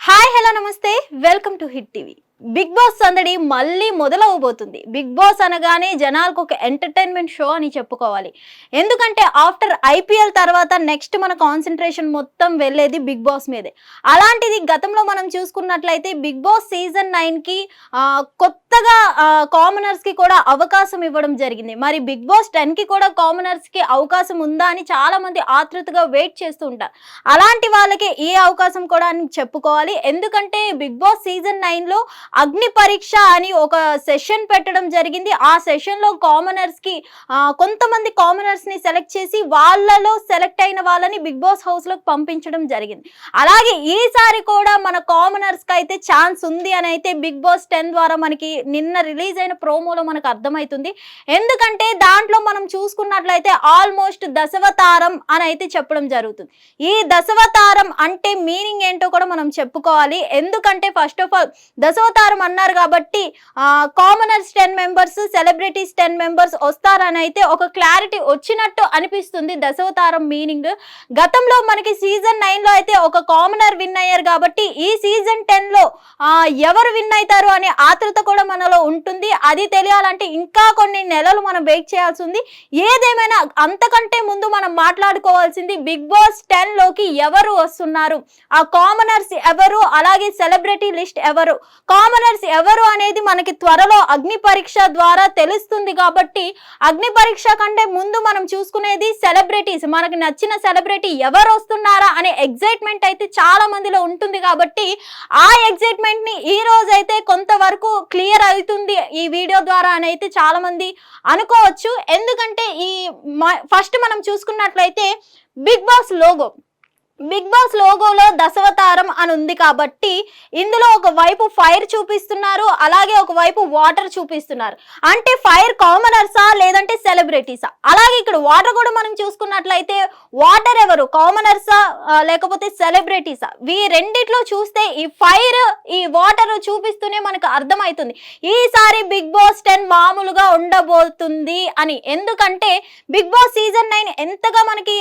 Hi hello నమస్తే welcome to Hit TV. Bigg Boss సందడి మళ్ళీ మొదలవబోతుంది. బిగ్ బాస్ అనగానే జనాలకు ఒక ఎంటర్టైన్మెంట్ షో అని చెప్పుకోవాలి. ఎందుకంటే ఆఫ్టర్ ఐపీఎల్ తర్వాత నెక్స్ట్ మన కాన్సన్ట్రేషన్ మొత్తం వెళ్ళేది బిగ్ బాస్ మీదే. అలాంటిది గతంలో మనం చూసుకున్నట్లయితే బిగ్ బాస్ సీజన్ 9కి కొత్తగా కామనర్స్కి కూడా అవకాశం ఇవ్వడం జరిగింది. మరి బిగ్ బాస్ 10కి కూడా కామనర్స్కి అవకాశం ఉందా అని చాలా మంది ఆతృతగా వెయిట్ చేస్తూ ఉంటారు. అలాంటి వాళ్ళకి ఈ అవకాశం కూడా అని చెప్పుకోవాలి. ఎందుకంటే బిగ్ బాస్ సీజన్ 9లో అగ్ని పరీక్ష అని ఒక సెషన్ పెట్టడం జరిగింది. ఆ సెషన్ లో కామనర్స్ కి కొంతమంది కామనర్స్ ని సెలెక్ట్ చేసి వాళ్ళలో సెలెక్ట్ అయిన వాళ్ళని బిగ్ బాస్ హౌస్ లోకి పంపించడం జరిగింది. అలాగే ఈసారి కూడా మన కామనర్స్ కి అయితే ఛాన్స్ ఉంది అని అయితే బిగ్ బాస్ 10 ద్వారా మనకి నిన్న రిలీజ్ అయిన ప్రోమోలో మనకు అర్థమవుతుంది. ఎందుకంటే దాంట్లో మనం చూసుకున్నట్లయితే ఆల్మోస్ట్ దశవతారం అని అయితే చెప్పడం జరుగుతుంది. ఈ దశవతారం అంటే మీనింగ్ ఏంటో కూడా మనం చెప్పుకోవాలి. ఎందుకంటే ఫస్ట్ ఆఫ్ ఆల్ దశవతారం అన్నారు కాబట్టి కామనర్స్ 10 మెంబర్స్, సెలబ్రిటీస్ 10 మెంబర్స్ వస్తారని అయితే ఒక క్లారిటీ వచ్చినట్టు అనిపిస్తుంది. దశవతారం మీనింగ్ గతంలో మనకి సీజన్ 9లో అయితే ఒక కామనర్ విన్ అయ్యారు కాబట్టి ఈ సీజన్ 10లో ఎవరు విన్ అవుతారు అనే ఆతృత కూడా మనలో ఉంటుంది. అది తెలియాలంటే ఇంకా కొన్ని నెలలు మనం వెయిట్ చేయాల్సి ఉంది. ఏదేమైనా అంతకంటే ముందు మనం మాట్లాడుకోవాల్సింది బిగ్ బాస్ 10లోకి ఎవరు వస్తున్నారు, ఆ కామనర్స్ ఎవరు, అలాగే సెలబ్రిటీ లిస్ట్ ఎవరు, కామనర్స్ ఎవరు అనేది మనకి త్వరలో అగ్ని పరీక్ష ద్వారా తెలుస్తుంది. కాబట్టి అగ్ని పరీక్ష కంటే ముందు మనం చూసుకునేది సెలబ్రిటీస్, మనకి నచ్చిన సెలబ్రిటీ ఎవరు వస్తున్నారా అనే ఎగ్జైట్మెంట్ అయితే చాలా మందిలో ఉంటుంది. కాబట్టి ఆ ఎగ్జైట్మెంట్ ని ఈ రోజు అయితే కొంతవరకు క్లియర్ అవుతుంది ఈ వీడియో ద్వారా అని అయితే చాలా మంది అనుకోవచ్చు. ఎందుకంటే ఈ ఫస్ట్ మనం చూసుకున్నట్లయితే బిగ్ బాస్ లోగోలో దశవతారం అని ఉంది కాబట్టి ఇందులో ఒక వైపు ఫైర్ చూపిస్తున్నారు, అలాగే ఒక వైపు వాటర్ చూపిస్తున్నారు. అంటే ఫైర్ కామనర్సా లేదంటే సెలబ్రిటీసా? అలాగే ఇక్కడ వాటర్ కూడా మనం చూసుకున్నట్లయితే వాటర్ ఎవరు, కామనర్సా లేకపోతే సెలబ్రిటీసా? ఈ రెండిట్లో చూస్తే ఈ ఫైర్ ఈ వాటర్ చూపిస్తూనే మనకు అర్థమవుతుంది ఈసారి బిగ్ బాస్ 10 మామూలుగా ఉండబోతుంది అని. ఎందుకంటే బిగ్ బాస్ సీజన్ 9 ఎంతగా మనకి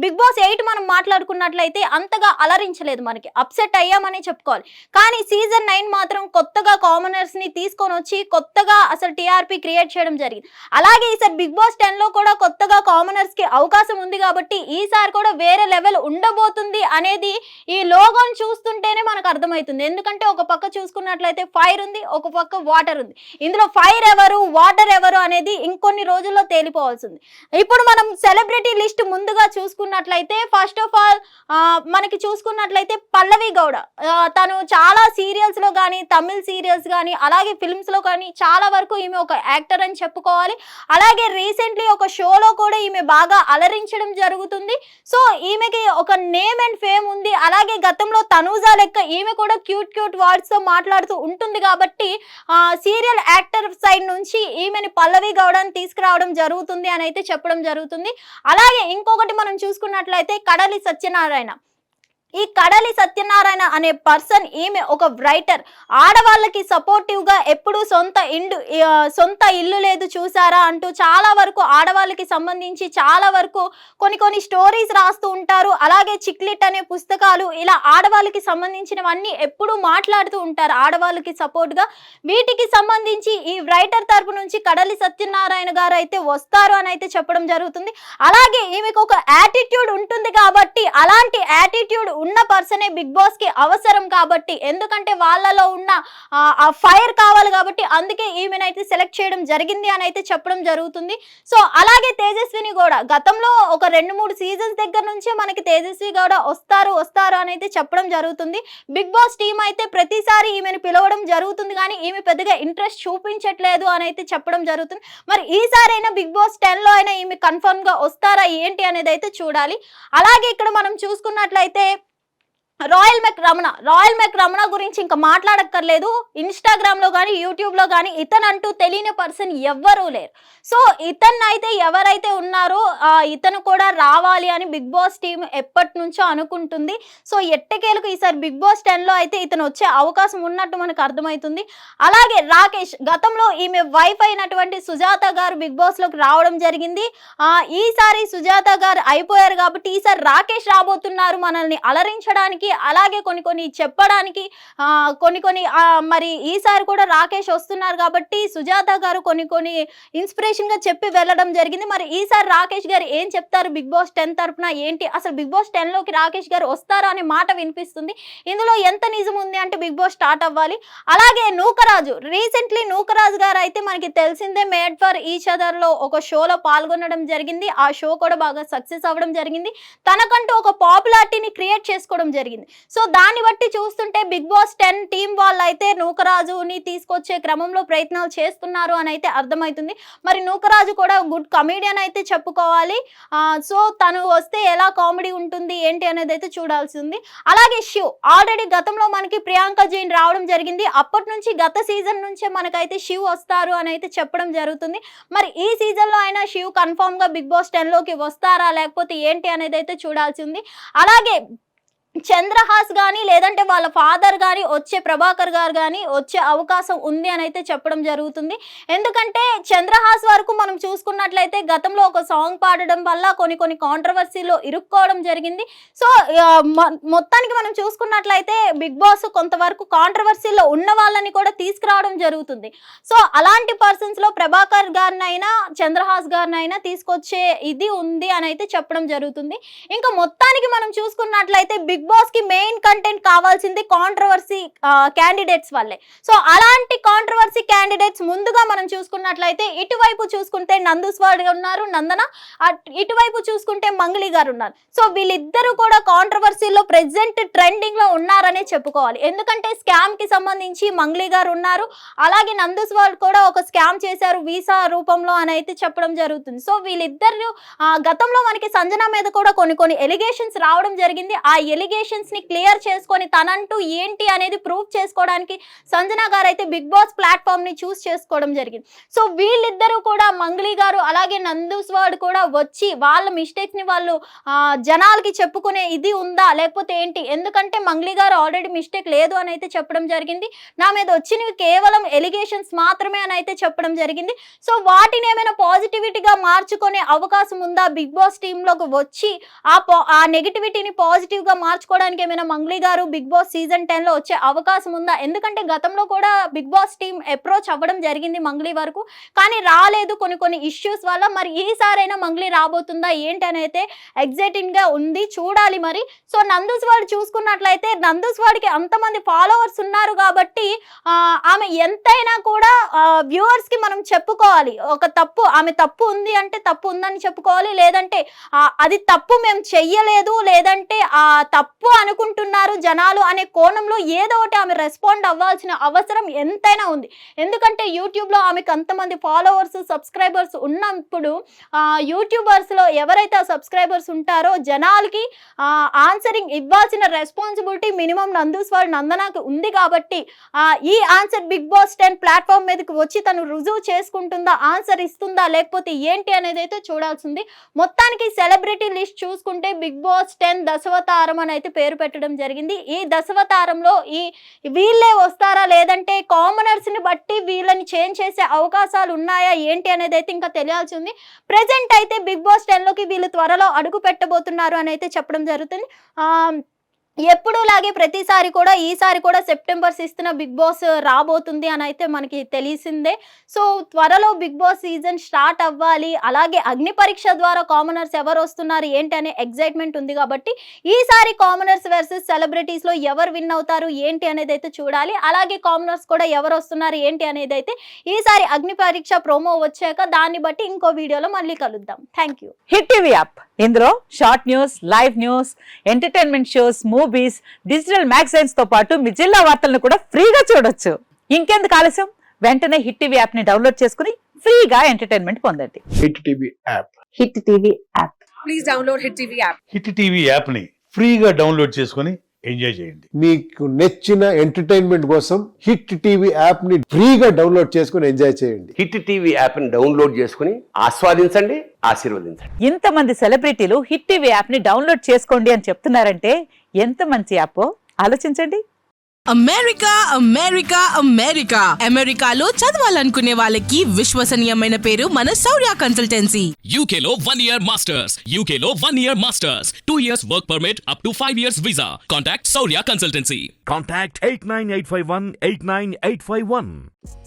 బిగ్ బాస్ 8 మనం మాట్లాడుకున్న అయితే అంతగా అలరించలేదు, మనకి అప్సెట్ అయ్యామని చెప్పుకోవాలి. కానీ సీజన్ 9 మాత్రం కొత్తగా కామనర్స్ ని తీసుకొని వచ్చి కొత్తగా అసలు టీఆర్పీ క్రియేట్ చేయడం జరిగింది. అలాగే ఈసారి బిగ్ బాస్ 10లో కూడా కొత్తగా కామనర్స్ కి అవకాశం ఉంది కాబట్టి ఈసారి కూడా వేరే లెవెల్ ఉండబోతుంది అనేది ఈ లోగోని చూస్తుంటేనే మనకు అర్థమవుతుంది. ఎందుకంటే ఒక పక్క చూసుకున్నట్లయితే ఫైర్ ఉంది, ఒక పక్క వాటర్ ఉంది. ఇందులో ఫైర్ ఎవరు, వాటర్ ఎవరు అనేది ఇంకొన్ని రోజుల్లో తేలిపోవాల్సింది. ఇప్పుడు మనం సెలబ్రిటీ లిస్ట్ ముందుగా చూసుకున్నట్లయితే ఫస్ట్ ఆఫ్ ఆల్ మనకి చూసుకున్నట్లయితే పల్లవి గౌడ, తను చాలా సీరియల్స్ లో కానీ, తమిళ్ సీరియల్స్ కానీ, అలాగే ఫిల్మ్స్ లో కానీ చాలా వరకు ఈమె ఒక యాక్టర్ అని చెప్పుకోవాలి. అలాగే రీసెంట్లీ ఒక షోలో కూడా ఈమె బాగా అలరించడం జరుగుతుంది. సో ఈమెకి ఒక నేమ్ అండ్ ఫేమ్ ఉంది. అలాగే గతంలో తనూజా లెక్క ఈమె కూడా క్యూట్ వర్డ్స్ తో మాట్లాడుతూ ఉంటుంది. కాబట్టి సీరియల్ యాక్టర్ సైడ్ నుంచి ఈమెని పల్లవి గౌడని తీసుకురావడం జరుగుతుంది అని అయితే చెప్పడం జరుగుతుంది. అలాగే ఇంకొకటి మనం చూసుకున్నట్లయితే కడలి సత్యనారాయణ. ఈ కడలి సత్యనారాయణ అనే పర్సన్ ఈమె ఒక రైటర్, ఆడవాళ్ళకి సపోర్టివ్ గా ఎప్పుడు సొంత ఇల్లు లేదు చూసారా అంటూ చాలా వరకు ఆడవాళ్ళకి సంబంధించి చాలా వరకు కొన్ని స్టోరీస్ రాస్తూ ఉంటారు. అలాగే చిక్లిట్ అనే పుస్తకాలు, ఇలా ఆడవాళ్ళకి సంబంధించినవన్నీ ఎప్పుడు మాట్లాడుతూ ఉంటారు ఆడవాళ్ళకి సపోర్ట్ గా. వీటికి సంబంధించి ఈ రైటర్ తరపు నుంచి కడలి సత్యనారాయణ గారు అయితే వస్తారు అని అయితే చెప్పడం జరుగుతుంది. అలాగే ఈమెకు ఒక యాటిట్యూడ్ ఉంటుంది కాబట్టి అలాంటి యాటిట్యూడ్ ఉన్న పర్సనే బిగ్ బాస్ కి అవసరం కాబట్టి, ఎందుకంటే వాళ్ళలో ఉన్న ఆ ఫైర్ కావాలి కాబట్టి అందుకే ఈమెనైతే సెలెక్ట్ చేయడం జరిగింది అని అయితే చెప్పడం జరుగుతుంది. సో అలాగే తేజస్విని కూడా గతంలో ఒక 2-3 సీజన్స్ దగ్గర నుంచి మనకి తేజస్వి కూడా వస్తారు అని అయితే చెప్పడం జరుగుతుంది. బిగ్ బాస్ టీం అయితే ప్రతిసారి ఈమెను పిలవడం జరుగుతుంది కానీ ఈమె పెద్దగా ఇంట్రెస్ట్ చూపించట్లేదు అని అయితే చెప్పడం జరుగుతుంది. మరి ఈసారి అయినా బిగ్ బాస్ 10లో అయినా ఈమె కన్ఫర్మ్ గా వస్తారా ఏంటి అనేది అయితే చూడాలి. అలాగే ఇక్కడ మనం చూసుకున్నట్లయితే రాయల్ మెక్ రమణ గురించి ఇంకా మాట్లాడక్కర్లేదు. ఇన్స్టాగ్రామ్ లో కానీ యూట్యూబ్ లో కానీ ఇతనంటూ తెలియని పర్సన్ ఎవ్వరూ లేరు. సో ఇతను అయితే ఎవరైతే ఉన్నారో ఇతను కూడా రావాలి అని బిగ్ బాస్ టీం ఎప్పటి నుంచో అనుకుంటుంది. సో ఎట్టకేలకు ఈసారి బిగ్ బాస్ 10లో అయితే ఇతను వచ్చే అవకాశం ఉన్నట్టు మనకు అర్థమవుతుంది. అలాగే రాకేష్, గతంలో ఈమె వైఫ్ అయినటువంటి సుజాత గారు బిగ్ బాస్ లోకి రావడం జరిగింది. ఈసారి సుజాత గారు అయిపోయారు కాబట్టి ఈసారి రాకేష్ రాబోతున్నారు మనల్ని అలరించడానికి. చేయడానికి అలాగే కొన్ని చెప్పడానికి కొన్ని మరి ఈసారి కూడా రాకేష్ వస్తున్నారు కాబట్టి సుజాత గారు కొన్ని ఇన్స్పిరేషన్ గా చెప్పి వెళ్ళడం జరిగింది. మరి ఈసారి రాకేష్ గారు ఏం చెప్తారు బిగ్ బాస్ 10 తరపున ఏంటి అసలు బిగ్ బాస్ 10 లోకి రాకేష్ గారు వస్తారా అనే మాట వినిపిస్తుంది. ఇందులో ఎంత నిజం ఉంది అంటే బిగ్ బాస్ స్టార్ట్ అవ్వాలి. అలాగే నూకరాజు రీసెంట్లీ నూకరాజు గారు అయితే మనకి తెలిసిందే మేడ్ ఫర్ ఈచ్ అదర్ లో ఒక షోలో పాల్గొనడం జరిగింది. ఆ షో కూడా బాగా సక్సెస్ అవ్వడం జరిగింది. తనకంటూ ఒక పాపులారిటీని క్రియేట్ చేసుకోవడం జరిగింది. సో దాన్ని బట్టి చూస్తుంటే బిగ్ బాస్ 10 టీం వాళ్ళు అయితే నూకరాజుని తీసుకొచ్చే క్రమంలో ప్రయత్నాలు చేస్తున్నారు అని అయితే అర్థమవుతుంది. మరి నూకరాజు కూడా గుడ్ కమీడియన్ అయితే చెప్పుకోవాలి. సో తను వస్తే ఎలా కామెడీ ఉంటుంది ఏంటి అనేది అయితే చూడాల్సి ఉంది. అలాగే శివ్ ఆల్రెడీ గతంలో మనకి ప్రియాంక జైన్ రావడం జరిగింది. అప్పటి నుంచి గత సీజన్ నుంచే మనకైతే శివ్ వస్తారు అని అయితే చెప్పడం జరుగుతుంది. మరి ఈ సీజన్ లో అయినా శివ్ కన్ఫర్మ్ గా బిగ్ బాస్ 10 లోకి వస్తారా లేకపోతే ఏంటి అనేది అయితే చూడాల్సి ఉంది. అలాగే చంద్రహాస్ గానీ లేదంటే వాళ్ళ ఫాదర్ గానీ వచ్చే ప్రభాకర్ గారు గానీ వచ్చే అవకాశం ఉంది అని అయితే చెప్పడం జరుగుతుంది. ఎందుకంటే చంద్రహాస్ వరకు మనం చూసుకున్నట్లయితే గతంలో ఒక సాంగ్ పాడడం వల్ల కొన్ని కాంట్రవర్సీలో ఇరుక్కోవడం జరిగింది. సో మొత్తానికి మనం చూసుకున్నట్లయితే బిగ్ బాస్ కొంతవరకు కాంట్రవర్సీలో ఉన్న వాళ్ళని కూడా తీసుకురావడం జరుగుతుంది. సో అలాంటి పర్సన్స్ లో ప్రభాకర్ గారినైనా చంద్రహాస్ గారినైనా తీసుకొచ్చే ఇది ఉంది అని అయితే చెప్పడం జరుగుతుంది. ఇంకా మొత్తానికి మనం చూసుకున్నట్లయితే బిగ్ బాస్ కి మెయిన్ కంటెంట్ కావాల్సింది కాంట్రవర్సీ క్యాండిడేట్స్ వల్లే. సో అలాంటి కాంట్రవర్సీ క్యాండిడేట్స్ ముందుగా మనం చూసుకున్నట్లయితే ఇటువైపు చూసుకుంటే నందుస్వాడ్ ఉన్నారు, నందన, ఇటువైపు చూసుకుంటే మంగ్లీ గారు ఉన్నారు. సో వీళ్ళిద్దరూ కూడా కాంట్రవర్సీలో ప్రెసెంట్ ట్రెండింగ్ లో ఉన్నారనే చెప్పుకోవాలి. ఎందుకంటే స్కామ్ కి సంబంధించి మంగ్లీ గారు ఉన్నారు, అలాగే నందుస్వాడ్ కూడా ఒక స్కామ్ చేశారు వీసా రూపంలో అని అయితే చెప్పడం జరుగుతుంది. సో వీళ్ళిద్దరు గతంలో మనకి సంజన మీద కూడా కొన్ని ఎలిగేషన్స్ రావడం జరిగింది. ఆ ఎలిగేషన్స్ ని క్లియర్ చేసుకొని తనంటూ ఏంటి అనేది ప్రూవ్ చేసుకోవడానికి సంజన గారు అయితే బిగ్ బాస్ ప్లాట్ఫామ్ ని చూస్ చేసుకోవడం జరిగింది. సో వీళ్ళిద్దరూ కూడా మంగ్లీ గారు అలాగే నందుస్వాడ్ కూడా వచ్చి వాళ్ళ మిస్టేక్స్ ని వాళ్ళు జనాలకి చెప్పుకునే ఇది ఉందా లేకపోతే ఏంటి, ఎందుకంటే మంగ్లీ గారు ఆల్రెడీ మిస్టేక్ లేదు అని అయితే చెప్పడం జరిగింది. నా మీద వచ్చినవి కేవలం ఎలిగేషన్స్ మాత్రమే అని అయితే చెప్పడం జరిగింది. సో వాటిని ఏమైనా పాజిటివిటీగా మార్చుకునే అవకాశం ఉందా బిగ్ బాస్ టీమ్ లోకి వచ్చి ఆ నెగిటివిటీని పాజిటివ్ గా మార్చుకోవడానికి ఏమైనా మంగ్లీ గారు బిగ్ బాస్ సీజన్ 10 లో వచ్చే అవకాశం ఉందా? ఎందుకంటే గతంలో కూడా బిగ్ బాస్ టీమ్ అప్రోచ్ అవ్వడం జరిగింది మంగ్లీ వరకు, కానీ రాలేదు కొన్ని ఇష్యూస్ వల్ల. మరి ఈసారైనా మంగ్లీ రాబోతుందా ఏంటి అని అయితే ఎగ్జైటింగ్ గా ఉంది, చూడాలి మరి. సో నందుస్వాడ్ చూసుకున్నట్లయితే నందుస్వాడ్కి అంతమంది ఫాలోవర్స్ ఉన్నారు కాబట్టి ఆమె ఎంతైనా కూడా వ్యూవర్స్ కి మనం చెప్పుకోవాలి. ఒక తప్పు ఆమె తప్పు ఉంది అంటే తప్పు ఉందని చెప్పుకోవాలి, లేదంటే అది తప్పు మేము చెయ్యలేదు లేదంటే ఆ తప్పు అనుకుంటున్నారు జనాలు అనే కోణంలో ఏదో ఒకటి ఆమె రెస్పాండ్ అవ్వాల్సిన అవసరం ఎంతైనా ఉంది. ఎందుకంటే యూట్యూబ్ లో ఆమెకు అంతమంది ఫాలోవర్స్ సబ్స్క్రైబర్స్ ఉన్నప్పుడు యూట్యూబర్స్ లో ఎవరైతే ఆ సబ్స్క్రైబర్స్ ఉంటారో జనాలకి ఆన్సరింగ్ ఇవ్వాల్సిన రెస్పాన్సిబిలిటీ మినిమం నందుస్వాడ్ నందనకి ఉంది. కాబట్టి ఈ ఆన్సర్ బిగ్ బాస్ 10 ప్లాట్ఫామ్ మీదకి వచ్చి తను రుజువు చేసుకుంటుందా, ఆన్సర్ ఇస్తుందా లేకపోతే ఏంటి అనేది అయితే చూడాల్సింది. మొత్తానికి సెలబ్రిటీ లిస్ట్ చూసుకుంటే బిగ్ బాస్ 10 దశవతారం అని అయితే పేరు పెట్టడం జరిగింది. ఈ దశవతారంలో వీళ్ళే వస్తారా లేదంటే కామనర్స్ ని బట్టి వీళ్ళని చేంజ్ చేసే అవకాశాలు ఉన్నాయా ఏంటి అనేది అయితే ఇంకా తెలియాల్సి ఉంది. ప్రెసెంట్ అయితే బిగ్ బాస్ 10 లోకి వీళ్ళు త్వరలో అడుగు పెట్టబోతున్నారు అని అయితే చెప్పడం జరుగుతుంది. ఎప్పుడులాగే ప్రతిసారి కూడా ఈసారి కూడా సెప్టెంబర్ 6న బిగ్ బాస్ రాబోతుంది అని అయితే మనకి తెలిసిందే. సో త్వరలో బిగ్ బాస్ సీజన్ స్టార్ట్ అవ్వాలి. అలాగే అగ్ని పరీక్ష ద్వారా కామనర్స్ ఎవరు వస్తున్నారు ఏంటి అనే ఎగ్జైట్మెంట్ ఉంది కాబట్టి ఈసారి కామనర్స్ వర్సెస్ సెలబ్రిటీస్ లో ఎవరు విన్ అవుతారు ఏంటి అనేది అయితే చూడాలి. అలాగే కామనర్స్ కూడా ఎవరు వస్తున్నారు ఏంటి అనేది అయితే ఈసారి అగ్ని పరీక్ష ప్రోమో వచ్చాక దాన్ని బట్టి ఇంకో వీడియోలో మళ్ళీ కలుద్దాం. Thank you. Hit TV app, ఇందులో short news, live news, entertainment shows, movies, digital magazines తో పాటు మీ జిల్లా వార్తలను కూడా ఫ్రీగా చూడొచ్చు. ఇంకెందుకు ఆలస్యం, వెంటనే హిట్ టీవీ యాప్ ని డౌన్లోడ్ చేసుకుని ఫ్రీగా ఎంటర్టైన్మెంట్ పొందండి. Hit TV app. Hit TV app. Please download hit TV app. Hit TV app ని ఫ్రీగా డౌన్లోడ్ చేసుకుని ఎంజాయ్ చేయండి. మీకు నచ్చిన ఎంటర్టైన్మెంట్ కోసం హిట్ టీవీ యాప్ ని ఫ్రీగా డౌన్లోడ్ చేసుకుని ఎంజాయ్ చేయండి. హిట్ టీవీ యాప్ ని డౌన్లోడ్ చేసుకుని ఆస్వాదించండి, ఆశీర్వదించండి. ఇంతమంది సెలబ్రిటీలు హిట్ టీవీ యాప్ ని డౌన్లోడ్ చేసుకోండి అని చెప్తున్నారంటే ఎంత మంచి యాప్ ఆలోచించండి. అమెరికా అమెరికా అమెరికా అమెరికాలో చదవాలనుకునే వాళ్ళకి విశ్వసనీయమైన పేరు మన శౌర్య consultancy. UK Law 1 Year Masters. UK Law 1 Year Masters. 2 years work permit up to 5 years visa. Contact Saurya Consultancy. Contact 89851 89851.